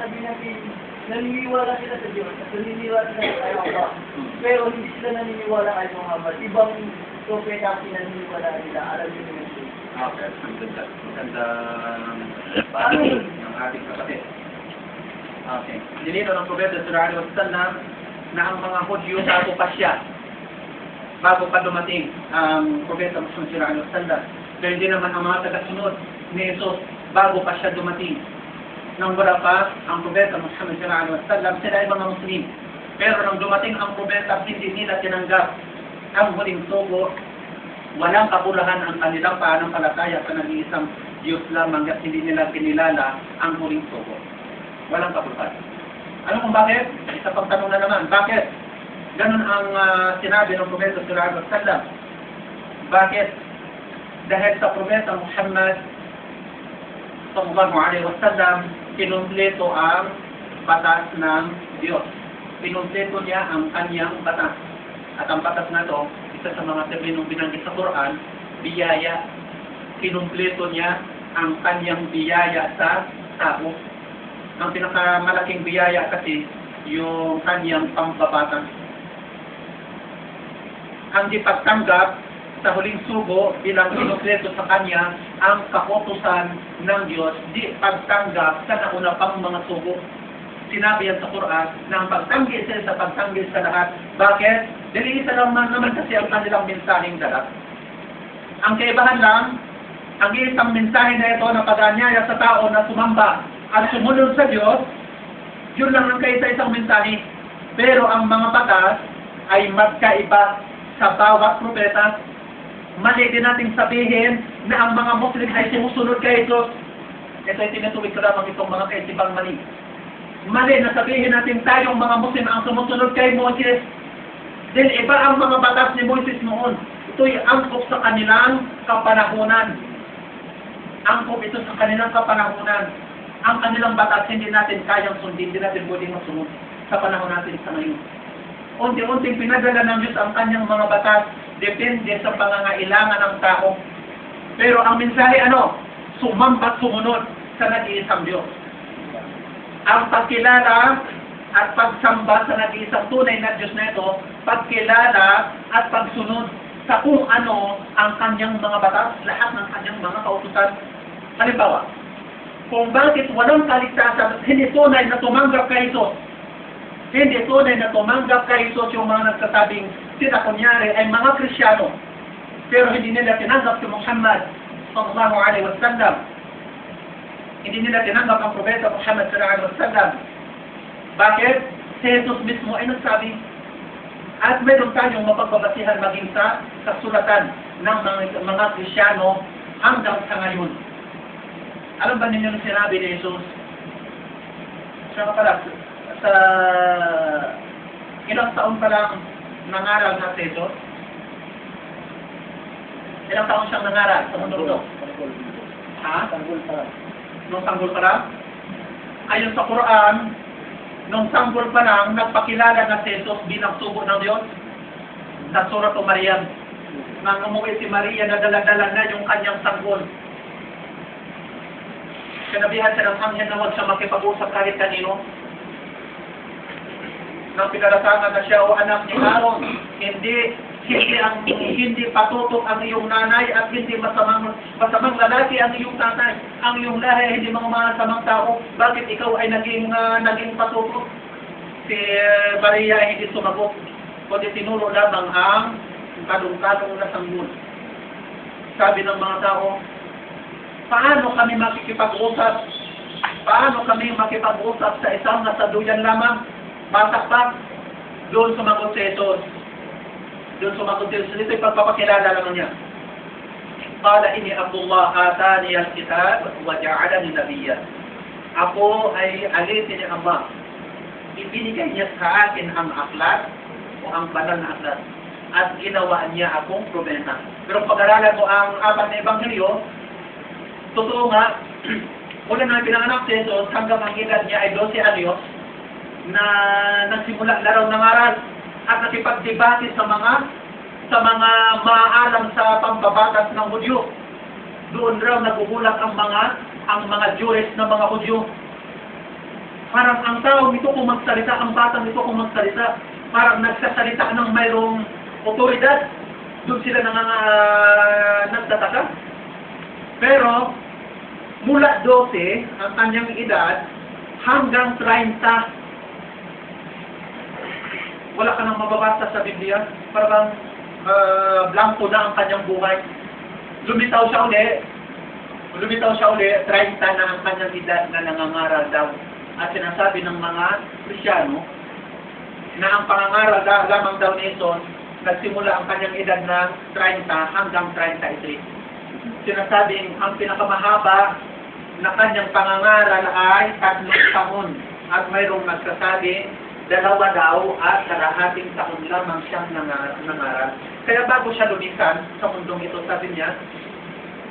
sabi natin, naniniwala sila sa Diyos, at naniniwala sila kay Allah. Pero hindi sila naniniwala kay Muhammad. Ibang propeta ang pinaniniwala nila, alam niyo yun. Okay, magandang Paano yun? ng ating kapatid. Okay. Dinito ng Propeta sallallahu alaihi wasallam na ang mga Hudyo bago pa siya, bago pa dumating ang Propeta Muhammad sallallahu alaihi wasallam. Pero hindi naman ang mga tagasunod ni Jesus bago pa siya dumating. Nang wala pa ang Propeta Muhammad sallallahu alaihi wasallam, sila ay mga Muslim. Pero nang dumating ang Propeta, hindi nila tinanggap ang huling sugo. Walang kabulahan ang kanilang pananampalataya sa nag-iisang Diyos lamang at hindi nila kinilala ang huling sugo. Walang kabuluhan. Alam kung bakit? Isa pang tanong na naman. Bakit? Ganun ang sinabi ng Propeta sallallahu alaihi wasallam. Bakit? Dahil sa Propeta Muhammad sallallahu alaihi wasallam, kinumpleto ang batas ng Diyos. Kinumpleto niya ang kanyang batas. At ang batas na ito, isa sa mga terminong binanggit sa Quran, biyaya. Kinumpleto niya ang kanyang biyaya sa tao. Ang pinakamalaking biyaya kasi, yung kanyang pambabatang. Ang di pagtanggap sa huling sugo bilang kinumpleto sa kanya ang kautusan ng Diyos, di pagtanggap sa nauna pang mga sugo. Sinabi yan sa Quran na ang pagtanggil sa pagtanggil sa lahat. Bakit? Dahil isa lang naman kasi ang kanilang mensaheng dala. Ang kaibahan lang, ang isang mensahe na ito na pag-anyaya sa tao na sumamba at sumunod sa Diyos, yun lang ang kaisa-isang mensahe. Pero ang mga batas ay magkaiba sa bawat propeta. Mali din nating sabihin na ang mga Muslim ay sumusunod kay Jesus. Ito ay tinutuwid ko lamang itong mga kaisibang mali. Mali na sabihin natin tayong mga Muslim ang sumusunod kay Moses. Then iba ang mga batas ni Moses noon. Ito'y angkop sa kanilang kapanahunan. Angkop ito sa kanilang kapanahunan. Ang kanilang batas hindi natin kayang sundin, hindi natin pwedeng masunod sa panahon natin sa ngayon. Unti-unting pinadala ng Diyos ang kanyang mga batas, depende sa pangangailangan ng tao. Pero ang mensahe ano? Sumambat sumunod sa nag-iisang Diyos. Ang pagkilala at pagsamba sa nag-iisang tunay na Diyos na ito, pagkilala at pagsunod sa kung ano ang kanyang mga batas, lahat ng kanyang mga kautusan. Halimbawa, kung bakit walang kaligtasan, hindi tunay na tumanggap kay Jesus. Hindi tunay na tumanggap kay Jesus yung mga nagsasabing sila kunyari ay mga Kristiyano. Pero hindi nila tinanggap si Muhammad sallallahu alaihi wasallam. Hindi nila tinanggap ang Propeta Muhammad sallallahu alaihi wasallam. Bakit? Si Jesus mismo ay nagsabi. At meron tayong mapagbabasihan maging sa kasulatan ng mga Kristiyano hanggang sa ngayon. Alam ba ninyo yung sinabi ni Jesus? Siya pala, sa ilang taon pa lang nangaral na si Jesus? Ilang taon siyang nangaral sa mundo ito? Ha? Nung sanggol pa lang? Ayon sa Quran, nung sanggol pa lang, nagpakilala na si Jesus bilang sugo ng Diyos sa Surah Maryam. Nang umuwi si Maria, nadala-dala na yung kanyang sanggol. Sinabihan siya ng anghel na huwag siya makipag-usap kahit kanino. Nang pinalasangan na siya, o anak ni Aaron, hindi patutok ang iyong nanay at hindi masamang lalaki ang iyong tatay. Ang iyong lahi hindi mga masamang tao. Bakit ikaw ay naging patutok? Si Maria ay hindi sumagot. Kundi tinuro lamang ang kalong-kalong na sanggol. Sabi ng mga tao, paano kami makikipag-usap? Paano kami makipag-usap sa isang nasaduyan lamang? Matakpak, doon sumagot si Jesus. Doon sumagot si Jesus. Ito'y pagpapakilala naman niya. Qala inni Abdullah atani al-kitab wa ja'alani nabiyyan. Ako ay alitin ni Allah. Ibinigay niya sa akin ang aklat o ang banal na aklat. At ginawa niya akong propeta. Pero pag-aralan mo ang apat na ebanghelyo, totoo nga, mula na pinanganak si Jesus hanggang ang edad niya ay 12 anyos, na nagsimula na raw nangaral at nakipagdebate sa mga maaalam sa pambabatas ng Hudyo. Doon raw nagugulat ang mga Jewish na mga Hudyo. Parang ang tao nito kung magsalita, ang batang nito kung magsalita, parang nagsasalita ng mayroong otoridad. Doon sila nagtataka. Pero, mula 12, ang kanyang edad, hanggang 30, wala ka nang mababasa sa Biblia. Parang blanco na ang kanyang buhay. Lumitaw siya uli, 30 na ang kanyang edad na nangangaral daw. At sinasabi ng mga Kristyano na ang pangangaral lamang daw ni Jesus, nagsimula ang kanyang edad ng 30 hanggang 33. Sinasabing ang pinakamahaba na kanyang pangangaral ay 3 taon. At mayroong nagsasabing 2 daw at kalahating taon lamang siyang nangaral. Kaya bago siya lumisan sa mundong ito, sabi niya,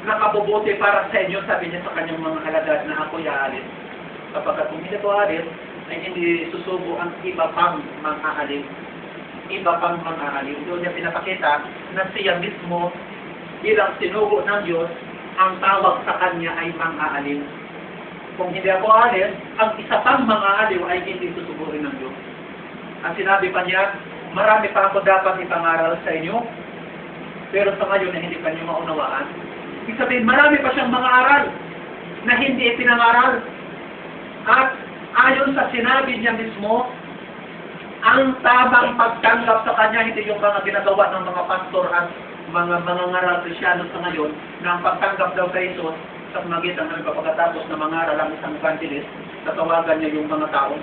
nakabubuti para sa inyo, sabi niya sa kanyang mga alagad na ako'y aalis. Kapag kung hindi ko aalis, ay hindi susubo ang iba pang mang-aalis. Iba pang mang-aalis. Doon niya pinapakita na siya mismo bilang sinugo ng Diyos, ang tawag sa kanya ay mang-aalis. Kung hindi ako aalis, ang isa pang mang-aaliw ay hindi susuburin ng Diyos. Ang sinabi pa niya, marami pa ako dapat ipangaral sa inyo, pero sa ngayon na hindi pa niyo maunawaan. Ibig sabihin, marami pa siyang mga aral na hindi ipinangaral. At ayon sa sinabi niya mismo, ang tamang pagtanggap sa kanya, hindi yung mga ginagawa ng mga pastor at mga ngaral Kristyano sa ngayon, na ang pagtanggap daw kay Jesus sa magitan ng pagkatapos na mangaral ang isang evangelist, tatawagan niya yung mga tao.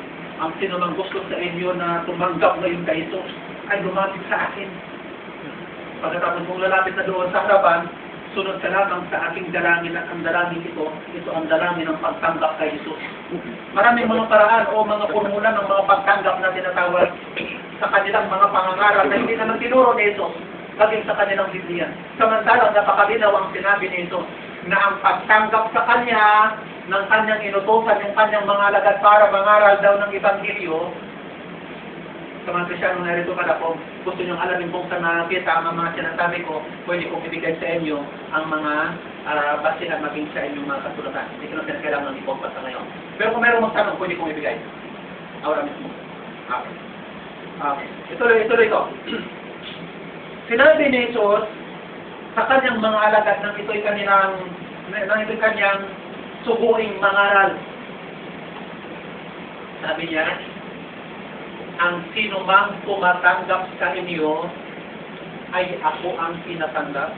Ang sino mang gusto sa inyo na tumanggap ngayon kay Jesus, ay lumapit sa akin. Pagkatapos mong lalapit na doon sa harapan, sunod ka lamang sa aking dalangin at ang dalangin ito ang dalangin ng pagtanggap kay Jesus. Maraming mga paraan o mga formula ng mga pagtanggap na tinatawag sa kanilang mga pangangaral na hindi naman tinuro ni Jesus, laging sa kanilang Biblia. Samantalang napakalinaw ang sinabi ni Jesus na ang pagtanggap sa kanya ng kanyang inutusan, yung kanyang mga alagad para mangaral daw ng Ebanghelyo. Sa mga Kristyano narito ka na po, gusto niyong alamin kung saan nakita ang mga sinasabi ko, pwede kong ibigay sa inyo ang mga basihan maging sa inyong mga kasulatan. Hindi ko na kailangan ipagpasa ngayon. Pero kung mayroong magtanong, pwede kong ibigay. Ahora mismo. Okay. Ituloy ko. Sinabi ni Jesus sa kanyang mga alagad nang ito'y kanyang subuing mangaral. Sabi niya, ang sino mang tumatanggap sa inyo ay ako ang tinatanggap.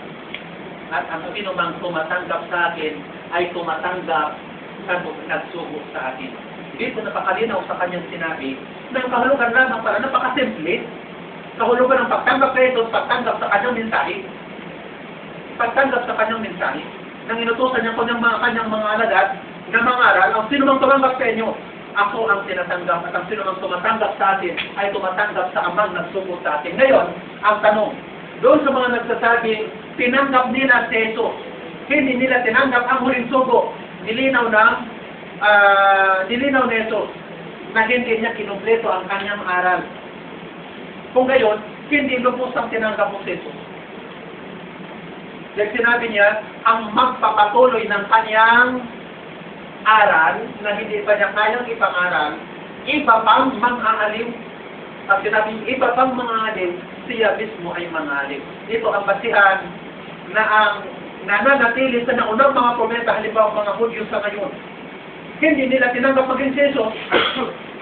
At ang sino mang tumatanggap sa akin ay tumatanggap sa nagsugo sa akin. Dito napakalinaw sa kanyang sinabi na ang kahulugan lamang para napakasimple. Kahulugan ng pagtanggap kay Jesus, pagtanggap sa kanyang mensahe. Pagtanggap sa kanyang mensahe. Nang inutusan niya kanyang mga alagad na mangaral, ang sino mang tumanggap sa inyo, ako ang tinatanggap, at ang sino mang tumatanggap sa atin ay tumatanggap sa amang nagsugo sa atin. Ngayon, ang tanong, doon sa mga nagsasabi, tinanggap nila si Jesus, hindi nila tinanggap ang huling sugo, nilinaw ni Jesus na hindi niya kinumpleto ang kanyang aral. Kung gayon, hindi lubos ang tinanggap mo si Jesus. Dahil sinabi niya, ang magpapatuloy ng kanyang aral na hindi pa niya kayang ipangaral, iba pang mang-aaliw. At sinabing iba pang mang-aaliw, siya mismo ay mang-aaliw. Ito ang basihan na ang nananatili sa naunang mga propeta, halimbawa mga Hudyo sa ngayon. Hindi nila tinanggap maging si Jesus.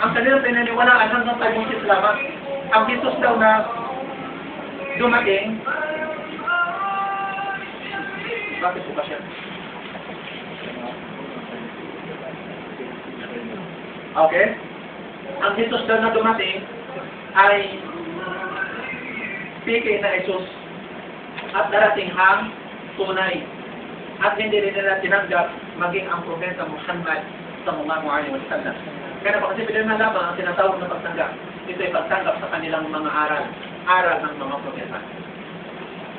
Ang kanilang pinaniwalaan hanggang tayo Moses lamang. Ang Jesus daw na dumating, bakit po ba siya? Okay? Ang Jesus daw na dumating ay piki na Jesus at darating ang tunay. At hindi rin nila tinanggap maging ang propeta Muhammad sallallahu alaihi wasallam. Kaya napakasibilin na lamang ang tinatawag na pagtanggap. Ito ay pagtanggap sa kanilang mga aral ng mga propeta.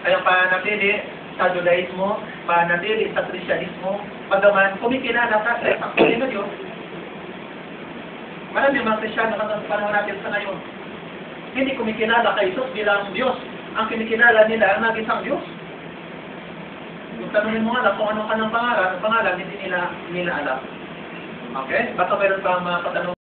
Ay ang pananatili sa Judaismo, pananatili sa Kristyanismo, pagdaman kumikilala ka sa isang puli na Diyos. Marami mga Kristyano hanggang sa panahon natin sa ngayon. Hindi kumikilala kay Jesus bilang Diyos. Ang kinikilala nila ang nag-isang Diyos. Kung tanungin mo nga kung anong kanang pangalan, hindi nila alam. Okay? Baka meron pa mga katanungan.